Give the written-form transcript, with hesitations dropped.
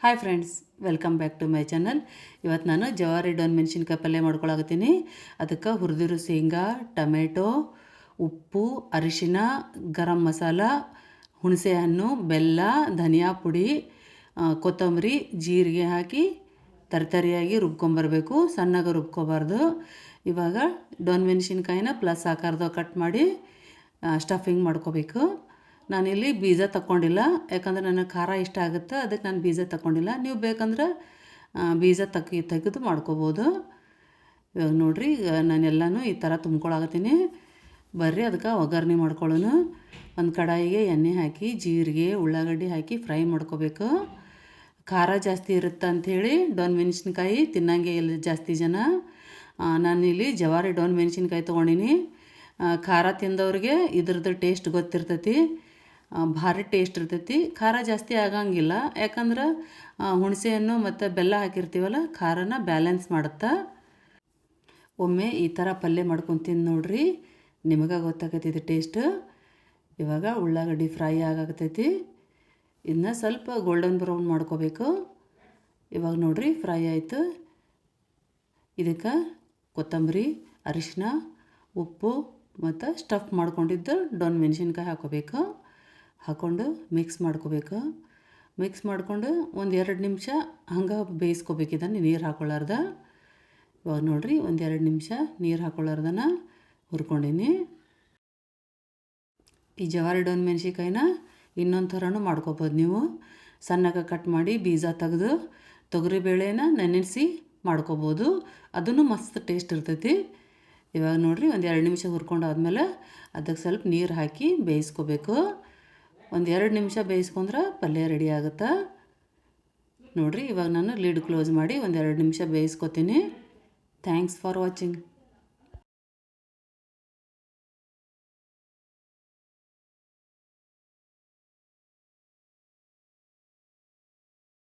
Hi friends, welcome back to my channel. ಇವತ್ತು ನಾನು ಜವಾರಿ ಡೊನ್ ಮೆಣಸಿನ್ಕಾಯಿ ಪಲ್ಯ ಮಾಡ್ಕೊಳಕತ್ತೀನಿ. ಅದಕ್ಕೆ ಹುರಿದಿರೋ ಶೇಂಗಾ, ಟೊಮೆಟೊ, ಉಪ್ಪು, ಅರಿಶಿನ, ಗರಂ ಮಸಾಲ, ಹುಣಸೆ ಹಣ್ಣು, ಬೆಲ್ಲ, ಧನಿಯಾ ಪುಡಿ, ಕೊತ್ತಂಬರಿ, ಜೀರಿಗೆ ಹಾಕಿ ತರಿತರಿಯಾಗಿ ರುಬ್ಕೊಂಬರಬೇಕು. ಸಣ್ಣಗೆ ರುಬ್ಕೋಬಾರ್ದು. ಇವಾಗ ಡೊನ್ ಮೆಣಸಿನ್ಕಾಯಿನ ಪ್ಲಸ್ ಆಕಾರದಾಗ ಕಟ್ ಮಾಡಿ ಸ್ಟಫಿಂಗ್ ಮಾಡ್ಕೋಬೇಕು. ನಾನಿಲ್ಲಿ ಬೀಜ ತಗೊಂಡಿಲ್ಲ, ಯಾಕಂದ್ರೆ ನನಗೆ ಖಾರ ಇಷ್ಟ ಆಗುತ್ತೆ, ಅದಕ್ಕೆ ನಾನು ಬೀಜ ತಗೊಂಡಿಲ್ಲ. ನೀವು ಬೇಕಂದ್ರೆ ಬೀಜ ತೆಗೆದು ಮಾಡ್ಕೋಬೋದು. ಇವಾಗ ನೋಡಿರಿ, ನಾನೆಲ್ಲನೂ ಈ ಥರ ತುಂಬ್ಕೊಳಕತ್ತೀನಿ. ಬರ್ರಿ ಅದಕ್ಕೆ ಒಗ್ಗರಣೆ ಮಾಡ್ಕೊಳ್ಳೋಣ. ಒಂದು ಕಡಾಯಿಗೆ ಎಣ್ಣೆ ಹಾಕಿ ಜೀರಿಗೆ, ಉಳ್ಳಾಗಡ್ಡಿ ಹಾಕಿ ಫ್ರೈ ಮಾಡ್ಕೋಬೇಕು. ಖಾರ ಜಾಸ್ತಿ ಇರುತ್ತೆ ಅಂಥೇಳಿ ಡೊನ್ ಮೆಣಸಿನ್ಕಾಯಿ ತಿನ್ನಂಗೆ ಇಲ್ಲ ಜಾಸ್ತಿ ಜನ. ನಾನಿಲ್ಲಿ ಜವಾರಿ ಡೊನ್ ಮೆಣಸಿನ್ಕಾಯಿ ತೊಗೊಂಡಿನಿ. ಖಾರ ತಿಂದವ್ರಿಗೆ ಇದ್ರದ್ದು ಟೇಸ್ಟ್ ಗೊತ್ತಿರ್ತೈತಿ, ಭಾರಿ ಟೇಸ್ಟ್ ಇರ್ತೈತಿ. ಖಾರ ಜಾಸ್ತಿ ಆಗಂಗಿಲ್ಲ, ಯಾಕಂದ್ರೆ ಹುಣಸೆಹಣ್ಣು ಮತ್ತು ಬೆಲ್ಲ ಹಾಕಿರ್ತೀವಲ್ಲ, ಖಾರನ ಬ್ಯಾಲೆನ್ಸ್ ಮಾಡುತ್ತಾ. ಒಮ್ಮೆ ಈ ಥರ ಪಲ್ಯ ಮಾಡ್ಕೊತೀನಿ ನೋಡ್ರಿ, ನಿಮಗೆ ಗೊತ್ತಾಗತ್ತೈತಿ ಇದು ಟೇಸ್ಟ್. ಇವಾಗ ಉಳ್ಳಾಗಡ್ಡಿ ಫ್ರೈ ಆಗಾಕತ್ತೈತಿ. ಇದನ್ನ ಸ್ವಲ್ಪ ಗೋಲ್ಡನ್ ಬ್ರೌನ್ ಮಾಡ್ಕೋಬೇಕು. ಇವಾಗ ನೋಡಿರಿ ಫ್ರೈ ಆಯಿತು. ಇದಕ್ಕೆ ಕೊತ್ತಂಬರಿ, ಅರಿಶಿನ, ಉಪ್ಪು ಮತ್ತು ಸ್ಟಫ್ ಮಾಡ್ಕೊಂಡಿದ್ದು ಡೊನ್ ಮೆಣಸಿನ್ಕಾಯಿ ಹಾಕ್ಕೊಂಡು ಮಿಕ್ಸ್ ಮಾಡ್ಕೋಬೇಕು. ಮಿಕ್ಸ್ ಮಾಡಿಕೊಂಡು ಒಂದು 2 ನಿಮಿಷ ಹಂಗೆ ಬೇಯಿಸ್ಕೋಬೇಕು. ಇದನ್ನು ನೀರು ಹಾಕ್ಕೊಳ್ಳಾರ್ದ. ಇವಾಗ ನೋಡಿರಿ, ಒಂದು 2 ನಿಮಿಷ ನೀರು ಹಾಕ್ಕೊಳ್ಳಾರ್ದನ ಹುರ್ಕೊಂಡೀನಿ. ಈ ಜವಾರಿ ಡೊನ್ ಮೆಣಸಿನ್ಕಾಯಿನ ಇನ್ನೊಂದು ಥರನೂ ಮಾಡ್ಕೋಬೋದು ನೀವು. ಸಣ್ಣಗೆ ಕಟ್ ಮಾಡಿ ಬೀಜ ತೆಗೆದು ತೊಗರಿಬೇಳೆನ ನೆನೆಸಿ ಮಾಡ್ಕೋಬೋದು, ಅದನ್ನು ಮಸ್ತ್ ಟೇಸ್ಟ್ ಇರ್ತೈತಿ. ಇವಾಗ ನೋಡಿರಿ, ಒಂದು 2 ನಿಮಿಷ ಹುರ್ಕೊಂಡಾದ್ಮೇಲೆ ಅದಕ್ಕೆ ಸ್ವಲ್ಪ ನೀರು ಹಾಕಿ ಬೇಯಿಸ್ಕೋಬೇಕು. ಒಂದು 2 ನಿಮಿಷ ಬೇಯಿಸ್ಕೊಂಡ್ರೆ ಪಲ್ಯ ರೆಡಿ ಆಗುತ್ತೆ ನೋಡಿರಿ. ಇವಾಗ ನಾನು ಲಿಡ್ ಕ್ಲೋಸ್ ಮಾಡಿ ಒಂದು 2 ನಿಮಿಷ ಬೇಯಿಸ್ಕೊತೀನಿ. Thanks for watching.